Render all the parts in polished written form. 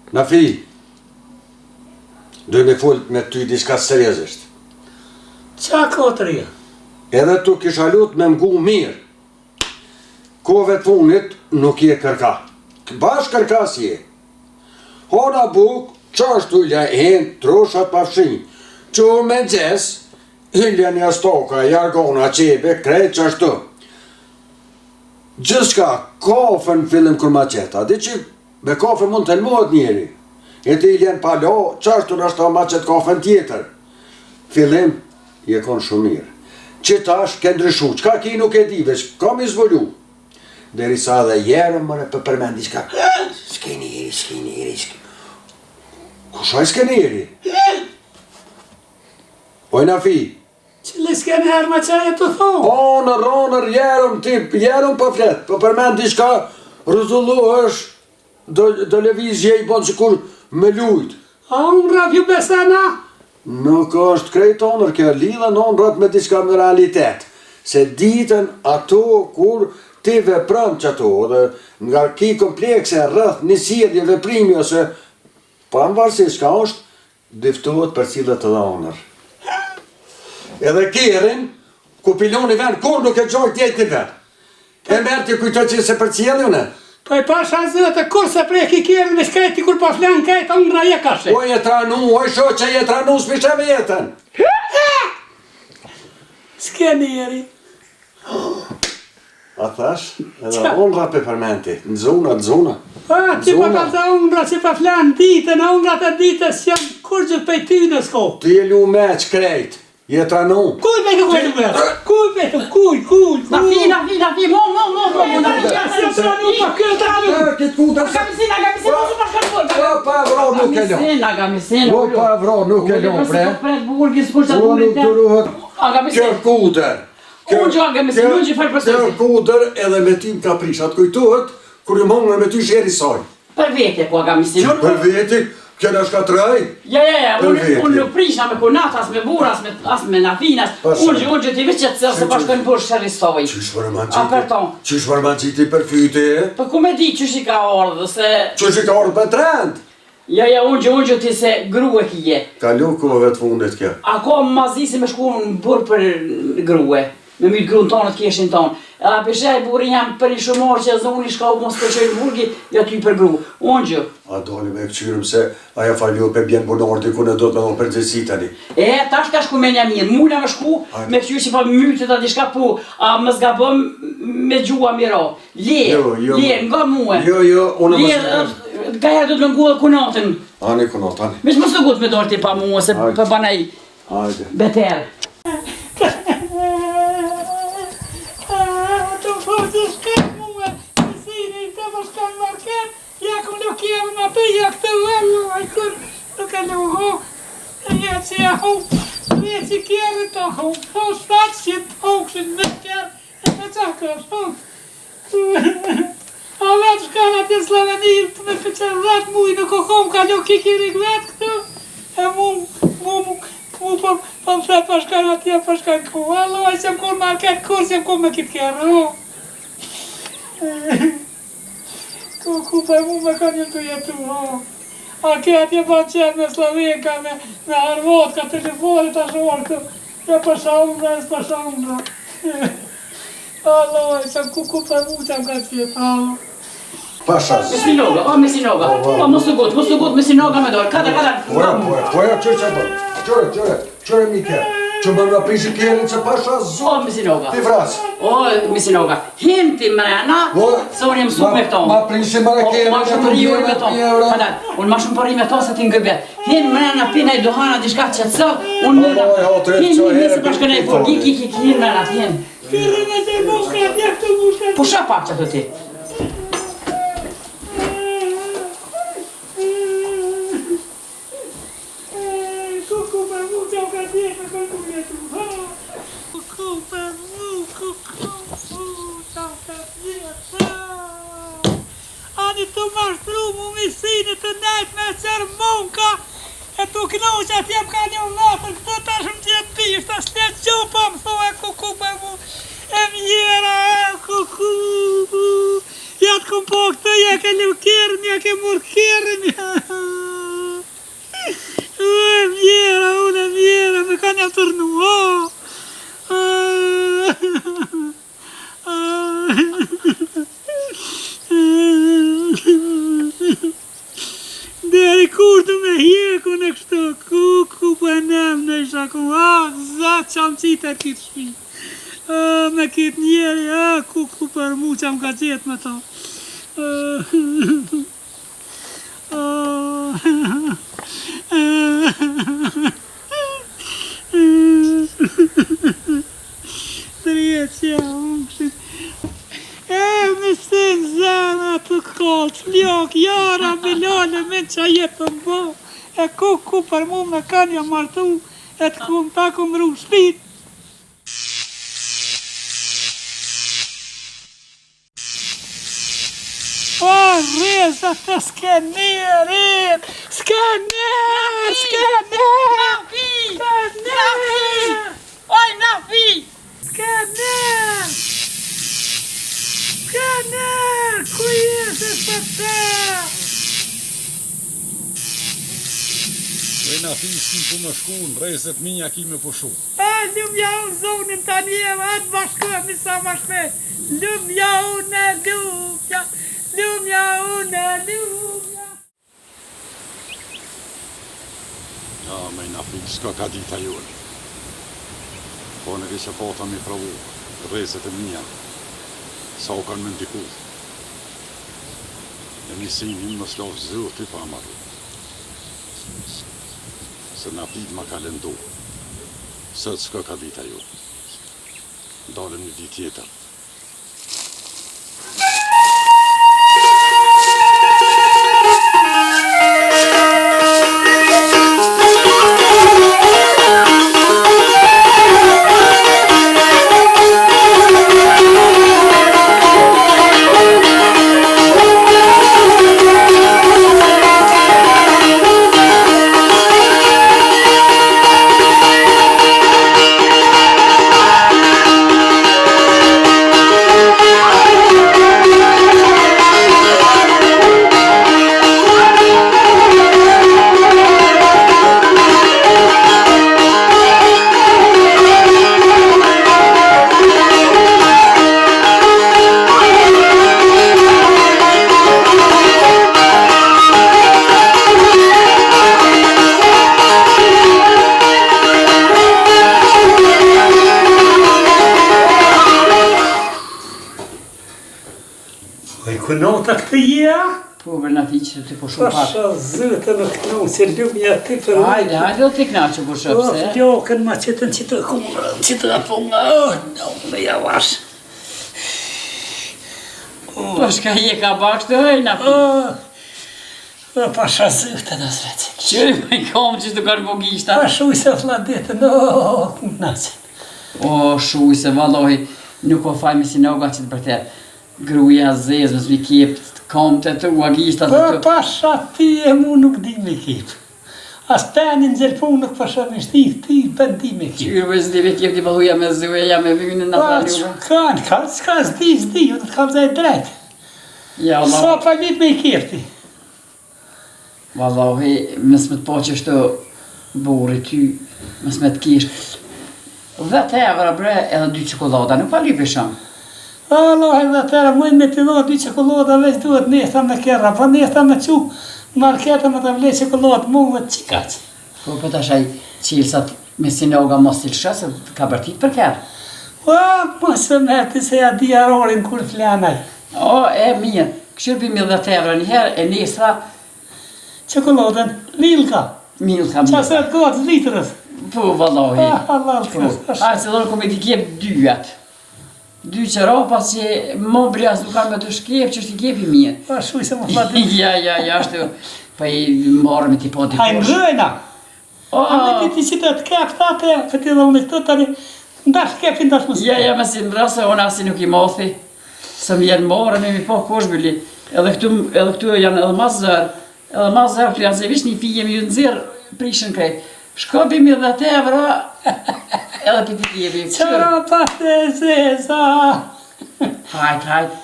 Nafi, dojmë e folë me ty diçka seriozisht. Qa kotërja? Edhe tu kisha lut me mgu mirë. Kove të funit nuk je kërka. Bash kërka si je. Hona buk, qashtu lja hen, troshat pafshin. Qo me gjes, hylja një stoka, jargona, qebe, krejt qashtu. Gjithçka, kafën fillim kur ma qeta. Di që me kafe mund të helmohet njeri. E ti ljen palo, qashtu nështë ma qet kafen tjetër. Fillim, je konë shumë mirë. Që tash ke ndryshu, qka ki nuk e di, veç kam izvolu. Derisa dhe jerëm mëre për përmendi qka. S'keni eri. Kushaj s'keni eri? Oj Nafi. Qële s'keni herë ma qaje të thonë? Onër, jerëm për fletë, për përmendi qka rëzullu është do levizje i bon që kur me lujt. A unë rap ju besena? Nuk është krejt onër, kjo lidhen onërat me diçka me realitet. Se ditën ato kur ti vepran që ato, dhe nga ki komplekse rrëth një sjellje veprimi ose pavarësisht çka është, diftohet për cilët edhe onër. Edhe kerin, ku piloni ven, kur nuk e gjoj tjetë një ven. E merë të kujtoj që se për cjellune. Po e pasha zëtë, kur se preki kjerën me shkreti kur pa flenë kajtë, unë nga je kashe. O je tranu, o shoqe je tranu, s'pishe vetën. S'keni eri. A thash, edhe unë rape përmenti, në zona. A, ti pa ka të unë që pa flenë ditën, a unë të ditës që janë kur gjithë pej ty në s'ko. Ti e lu meq krejt, je tranu. Kuj me këkoj të meq? Kuj. Nafi, mo. Se tranu pa këtë tranu. Këtë kuta se... Agamisin, mosu pa shkarpoj. Pa evro nuk e lo. Agamisin. Pa evro nuk e lo, bre. Unë nuk duruhet. Agamisin. Kjo kuder. Unë që agamisin, unë që farë Kjo kuder edhe me tim ka prishat kujtohet, kur ju mongë me ty sheri saj. Për vete, po agamisin. Për veti, kjo në shka traj. Ja, unë nuk prishna me kunat, as me bur, as me nafinas. Unë që ti veqet se se pashkojnë për shërisoj. Qysh vërmanqiti për fyti? Për ku me di qysh i ka ardhë, se... Qysh i ka ardhë për trend? Ja, unë që ti se grue kije. Kalu kove të fundit kjo. Ako mazisi me shku në burë për grue. Me mytë grunë tonë të keshin tonë. A pëshaj burin jam për një shumor që zoni shka u mos përqojnë burgi, ja ty për gru. Unë gjë. A doli me këqyrëm se aja falju për bjenë bunorti ku në do të me më përgjësi tani. Tash ku me një mirë. Mulla me shku me këqyrë që pa mytë të dishka pu, a më zgabëm me gjua miro. Lirë, nga muë. Jo, unë më shkërë. Gajer do të më ngullë kunatën. Ani kunat, ani. Vesh më së gut me dorti pa muë, se për banaj beter. Ja këtë vëllë, a i kur nuk e lu ho, ja që ja ho, me që kjerë të ho, po shtatë që të ho, kështë me kjerë, e me qakë është ho. A vetë shkana të Slovenijë, të me pëqer 10 mujë në kohom, ka lu kikirik vetë këtu, e mu po më fletë për shkana tje, për shkana ku, allo, a i që më kur market kur, që më kur me kitë kjerë, ho. Ku për mu me ka një të jetu, ho. A ke atje pa qenë me Slovenka, me Harvot, ka telefonit ashtë orë këtu. Ja përsha umbra, e s'përsha umbra. Allo, që ku për mu që më ka qetë, allo. Pasha. Me sinoga. Mos të gut me sinoga me dorë. Kada. Poja, qërë që bërë. Qërë, Mike. Që më nga prishi kjerin që pasha O, zot. Misinoga. Ti vras. O, Misinoga. Hin ti mrena, se unë jem sup me këto. Ma prishi më kjerin. Ma shumë përri unë me to. Unë ma shumë përri me to se ti ngëbet. Hin mrena, pina i duhana, diçka që të unë mrena. Hin, nëse pashkën e for, gik, hin mrena, hin. Pusha pak që të ti. Ani të mashtru mu misinë të najt me sermonka e të knoqa t'jem ka një latër këto tashëm t'jem bisht as t'je gjupa më thua kuku me mu e mjera kuku ja t'kom po këtë ja ke lukirën ja ke murkirën e mjera unë e mjera me ka një tërnu Deri kur du me hjeku në kështu, ku për nem në isha ku, zatë që am qitë e kitë shpi. Me kitë njeri, ku për mu që am ka gjetë me to. Treqja, me sen zana të kollë, flok, jara, belale, me qa jetë të mbo. E ku për mu me kanë jam martu, e të kum ta kum ru shpit. O, reza të skenerit, skener! Nafi! Oj, Nafi! Skener! Skener! Ku jetë të të? E Nafi s'ki ku më shku, në rezet minja ki me pushu. Lumja unë zonin të njeva, atë bashkohemi sa ma shpet. Lumja unë e lumja, lumja unë e lumja. Ja, me Nafi s'ka ka dita jone. Po në kishe pota mi pravu, rezet e minja, sa u kanë me ndiku. E misimin më slavë zëti pa amaru. Se Nafi ma ka lëndu. Sëtë s'ka ka dita ju. Dalëm një ditë tjetër. Kënota këtë ja? Po, për Nafi që të pushu pak. Pasha zëtë në kënu, se lumja të për... Hajde, do t'i knaqë pushu, pse? Flokën ma qëtën që të kumrën, që të apunga, në javash. Po, shka je ka bakshtë, hej, Nafi? Pasha zëtë në zvetë. Qëri me kom që të kanë bogishta? Pashu i se fladetën, këmë knaqën. O, shuj se valohi, nuk o fajmi si noga që të përter. Gruja zezë, nësë mi kip, kom të të uagishta të të... Pasha ti e mu nuk di me kip. As penin gjelpu nuk pasha me shtif, ti për di me kip. Qyrë vëzë di me kip, ti pëlluja me zëveja, me vynë në thaliuve. S'ka s'di, ju të kam zaj drejt. Ja, Allah. Sa pa vit me kip ti? Valohi, mësë me të po që shto buri ty, mësë me të kish. 10 evra bre, edhe 2 qokolada, nuk pa lypi shumë. Allah edhe tëra, mujnë me të dojë 2 qokolada, veç duhet nesta me kera, pa nesta me qu marketa me të vle qokolada, mu dhe qikaq. Po për të shaj qilësat Me sinoga mos të lësha, se ka bërtit për kërë. Mos e mërti se ja diarorin kur flanaj. O, e mirë, këshirë për 10 euro njëherë, e nesra... Çokoladën, Milka. Milka, Qasë e të gotë litrës. Po, vallahi. Allah të A, se dhërë kom e t'i kjep 2 2 qëra, pas që më blas dukan me të shkjep, që është i kjep i mirë. Pa shuj se më fati. Ja, ashtë, pa i marrë me t'i po t'i Hajnë rëjna. A me ti që të kep tate, këti dhe unë këto tani, ndash kepi ndash më Ja, me si në rrasë, unë asi nuk i mothi. Se më jenë marrë, me mi po koshbili. Edhe këtu janë edhe ma zërë. Edhe ma zërë, këtu janë se vish një fije mi ju nëzirë, prishën krejt. Shkopi 10 euro, edhe për t'i jebi. Qara pate zeza. Hajt.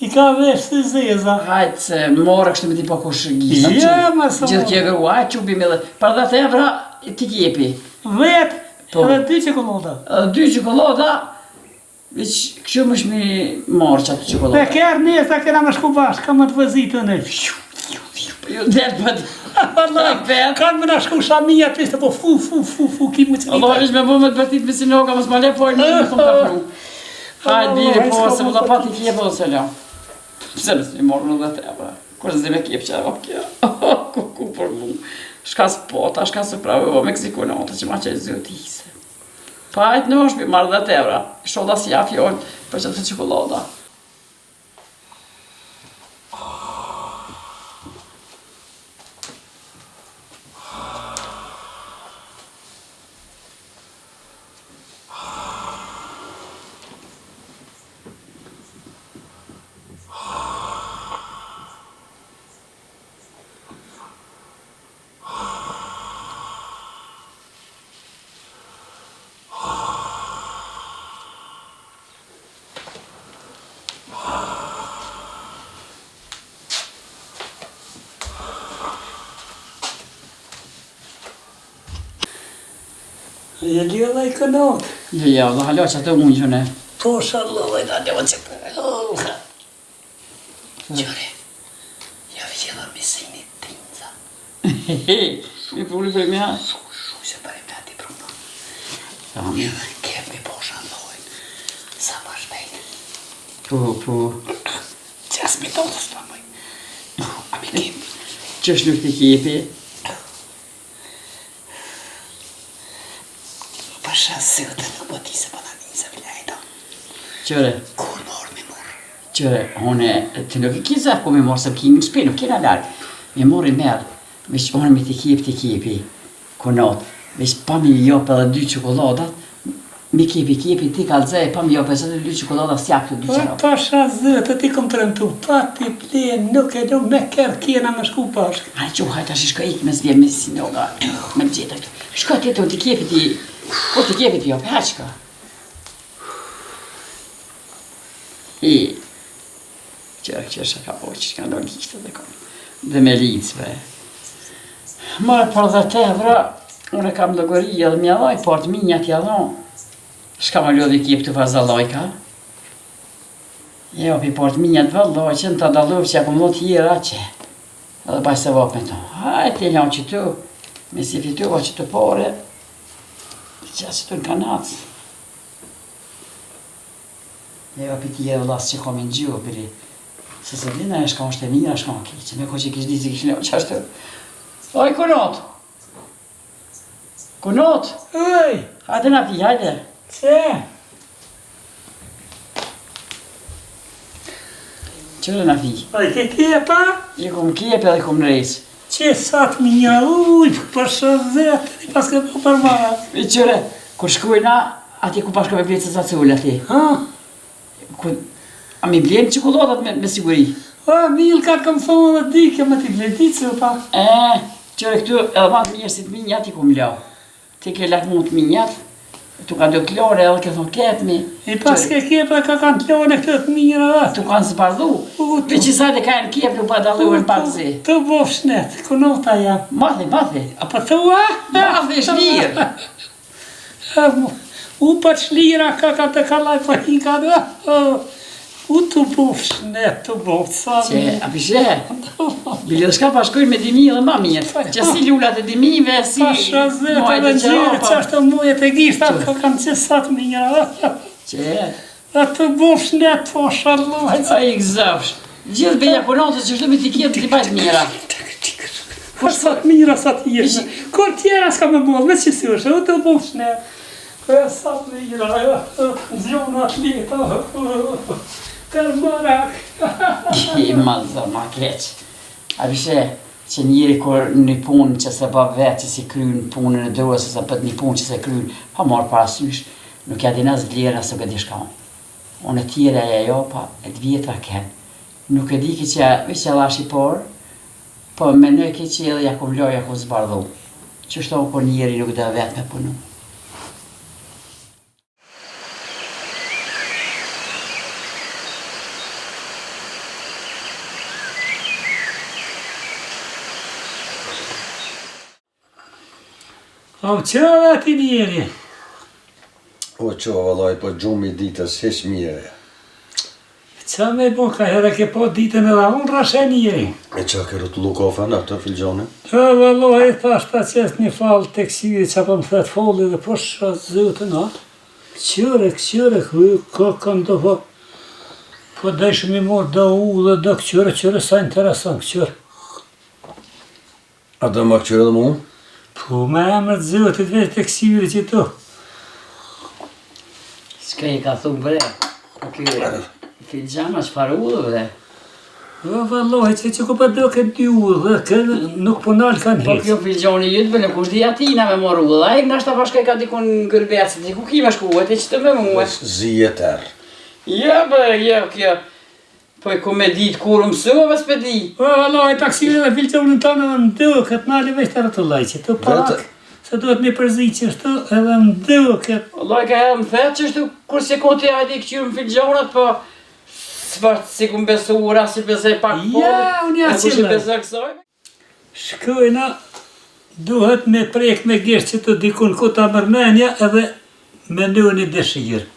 I ka vesh të zeza. Hajt, se morë kështë me t'i po koshë gjisa. Ja, ma së Gjithë kje gru, hajt qubi me dhe. Për 10 euro, t'i kjepi. Vetë, edhe 2 çokolada. Edhe 2 çokolada, veç kështu më shmi marrë qatë Me çokolada. kërë njësa kena me shku bashkë, ka më të vëzitë në. Jo, delë për Allah, kanë më në shku shamija të ishte, po fu, ki më që Allah, ishë me bu me të bërtit me sinoga, mos ma le por një me thëmë ka pru. Hajt, biri po, se më da pati kje po se la. Pse me s'mi morë në 10 euro. Kur zdi me kje pëqeva kja. Ku për mu. Shka s'pota, shka s'u pravi o Meksikonata që ma që e zëti hise. Pa hajt në është bi marrë 10 euro. Shoda si ja fjoll për që të çokolada. Je djela I kënot. Ja, dhe halo që atë unë që ne. Po shallohet, a djela që të... Gjore, ja vjela me se një tinca. Mi puli për mja. Shuj se për e mja ti pruno. Tam. Kemi po shallohet. Sa ma shpejt. Po. 6 minutës të mëj. A mi kem. Qësh nuk t'i kjepi? Pasha sëtë nuk po ti se përna një se vlejta. Qëre, Kur morë mi morë. qëre, une, të nuk i kizar ku mi morë, se m'ki në shpi, nuk kena larë. Mi morë I merë, veç une mi t'i kjepi, konot, veç pa mi jopë edhe 2 çokoladat, mi kjepi, ti kalzej, pa mi jopë edhe 2 çokoladat, s'jak të 2 qëra. Pasha zëtë, ti kom të rëntu, pa ti plenë, nuk e do me kërë kjena me shku bashkë. Hajde që hajta shi shka ik me zvje me sinoga, me gjitha këtu. Shka ti të t'i kjepi ti, po t'i kjepi ti jopë, haqka. Qërë shaka po që ka do gjishtë dhe kom. Dhe me licve. Marë për 10 euro, unë kam logori edhe mja laj, por të minja t'ja dhon. Shka më lodhi kjep të vazalojka. Jo, pi por të minja të vëlloj, që në të dalov që akum lo t'jera që. Edhe baj se vop me to. Hajt, t'e lanë që tu, me si fitu, që të pore. Që që të në kanacë. Jo, pi t'jera lasë që kom i në gjuhë, piri. Se se dina e shka është e mira, shka në keqë. Me ko që kishë dizi kishë leo qashtu. Oj, konot! Konot! Ej, Hajde na pi, hajde. që? Qëre na pi? Oj, ke kjepa? Je kom kjepe dhe kom rejsë. Që sa të minja, uj, pasha zëtë, I pas ke po për mara. E qëre, kur shkujna, ati ku pashka me blecë sa cullë ati. Ha? A mi blenë çokoladat me siguri? O, Milka kam thonë dhe dike me t'i bledicë, pa. Qëre këtu edhe ma të mirë si të minjat I ku më lau. Ti ke latë mund të minjat, tu ka do klore edhe ke thonë kepmi. I pas ke kjepa ka kanë t'lone këtë të mira dhe. Tu kanë së bardhu. Pe që sa të kajnë kjep nuk pa daluar në pak zi. Të bofshnet, konota jam. Mathi. A pa thua? Mathi shlirë. U pa shlira ka të kalaj pa hika dhe. U të bufsh, ne të bufsh, sa Që, a pishe? Bile shka pashkojnë me dimi dhe ma mirë. Që si lullat e dimive, si... Pasha zë, të dhe gjire, që ashtë mujet e gishtat, ka kanë qësat mira. Që... A të bufsh, ne të fosh, Allah. A i gëzëvsh. Gjithë beja punatës që shtu me t'i kjetë t'i bajt mira. Sa të mira, sa të jesh. Kur tjera s'ka me bua, me që si është, u të bufsh, ne. Sa të mira, zhjona atleta, kërmarak. Ki ma zë, ma keq. A pishe, që njëri kur një punë që se bë vetë, që si krynë punën e drojës, ose pët një punë që se krynë, pa marë parasysh, nuk ja din as vlerë, as nuk e di shka unë. Unë e tjera e jo, pa e të vjetra ken. Nuk e di ki që vish që lash i por, po menoj ki që edhe ja ku vloj, ja ku zbardhu. Që shtonë kur njëri nuk dhe vetë me punu. O qëve ati njeri? O që vëllaj, po gjumi ditës heq mire. Qa me bo ka edhe ke po ditën edhe unë rashe njeri? E që kërë të lukofën atë filgjone? O vëlloj, thasht ta qes një falë të kësiri që po më thetë foli dhe po shatë zëtë në atë. Këqyre, kënë do po. Po deshëm i morë do u dhe do këqyre, sa interesant këqyre. A do më këqyre dhe mu? Po me emër të zëtit veç të kësiri që tu. Shka i ka thumë bre, po kjo filgjana që farë u dhe bre. O vëlloj, që ku pa do këtë dy u dhe nuk po nalë kanë Po hecë. kjo filgjoni jytë bële, kush di atina me morë u dhe, a i nashta pashka i ka dikun në gërbecët, i ku ki me shku, e ti që të me muë. Zijet erë. Ja bre, ja kjo. Po i ku me ditë kur mësua, s'pe di. O vëlloj, taksire dhe filgjonin tonë edhe në do këtë nalë veç të rëtullaj që tu pak. Se duhet me përzi që shtu edhe në do këtë. Allah ka edhe më thetë që shtu kur se koti hajdi i këqyrë më filgjonat, po s'fartë si ku më besu ura, si besej pak po. Ja, unë ja E kush i qëllë. besoj kësoj? Shkojna, duhet me prejkt me gjesht që të dikun ku ta mërmenja edhe me në një dëshirë.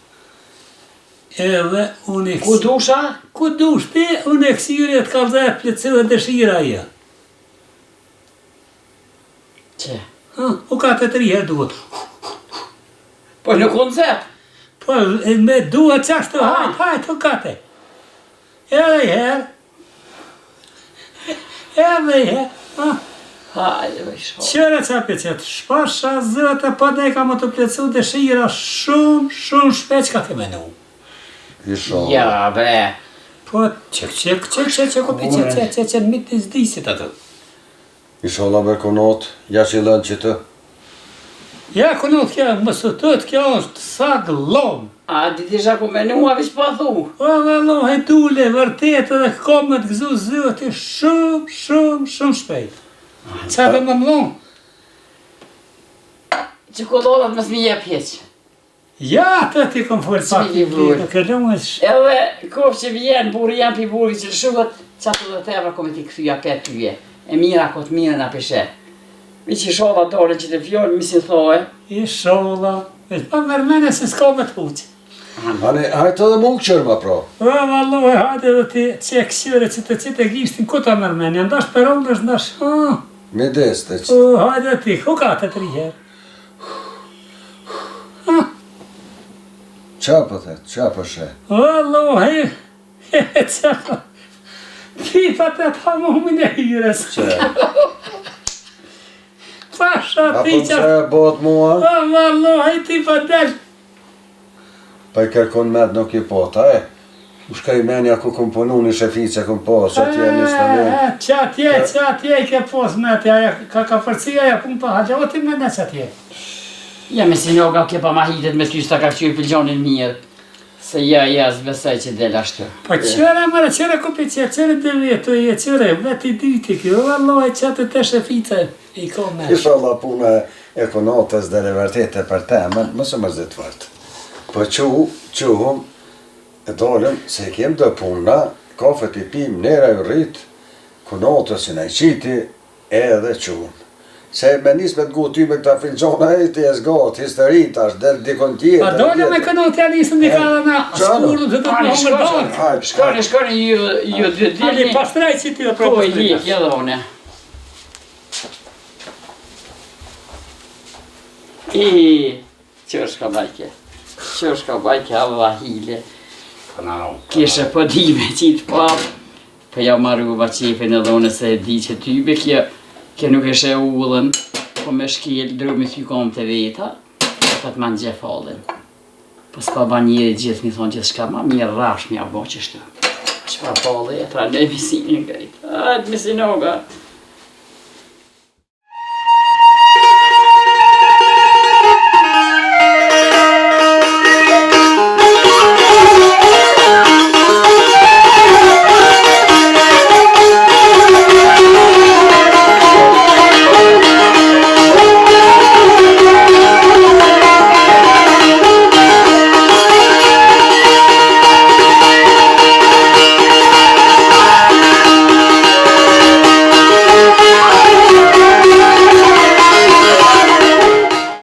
Edhe unë e Ku dusha? Ku dush ti, unë e kësiri e të kalzat plëtëse dhe dëshira aja. Që? U ka të 3 herë duhet. Po në koncert? Po, me duhet qashtu, hajt, u ka të. Edhe i herë. Edhe i herë. Hajde me shoh. Qëre qa për qëtë, shpasha zëtë, po ne ka më të plëcu dëshira shumë shpeq ka të menu. Isho. Ja bre. Po, që ku për që në mitë të zdisit atë. Isho la berkonot, ja që i lënë që të. Ja, kënot kjo, më sëtët, kjo është sa glom. A di tisha ku menua, vish pa thu. O, vëlloh, e dule, vërtet edhe komët gëzu zëti shumë shpejt. Qa dhe më mlon? Që kodollat mësë mi jep heq. Ja, të ti kom folë pak Cili vlur. këllum është. Edhe kof që vjen, buri janë pi buri që lëshuhet, qatë dhe teva kome ti këthyja petë tyje. E mira këtë mire nga pishe. Mi që sholla dore që të fjollë, mi si thoi. I sholla, veç pa mërmene se s'ka me të huqë. Hajtë edhe mu këqërë ma pro. O, vëlloh, hajtë edhe ti që kësire që të gishtin ku ta mërmene, ndash për ondë është ndash. Me deste që. O, hajtë ti, ku ka të 3 herë? Qa për thetë, qa për shë? Vëlloh, qa Fifa të hamumin e hyres. Që? Pasha Apo ti në që... që e bot mua? O, vëlloh, ti pa del. Pa i kërkon med nuk i pota, e? U shka i menja ku kom punu një shefice kom pos, atje një stamen. Qa tje i ke pos me tja, ka përcija ja pun pa haqja, o ti me ne qa tje. Ja me si noga ke pa ma hitet me t'ysta ka qyrë filgjonin mirë. Se ja, zbesaj që del ashtu. Po qëre mërë, qëre kupi qëre dhe vetu e qëre, veti dyti kjo, vëlloh, që të të shefice i ko me. Isha la puna e konotës dhe revertete për te, mësë më zditë fort. Po quhum, e dolem, se kem dhe puna, kafet i pim, nera ju rrit, konotës i në qiti, edhe quhum. Se me nis me t'gu ty me këta filqona e ti e zgot, histori tash, del dikon tjetër. Pa dole me këno t'ja nisëm një ka dhe na skurdu të të më hongër dorë. Shkoni ju dy Ali dini. pastraj që ti dhe Po i propos lik edhe une. Qërshka bajke alla hile. Kishe po di me qitë papë. Po ja marruva qefin edhe une se di që tybe kjo nuk eshe ullën. Po me shkel drumi ty kom të veta. Po të man gje falin. Po s'pa ba njëri gjithë mi thonë gjithë shka ma mirë rash mi abo qështu. Qëpa falli e tra në misinin gajtë. Ajtë misinoga.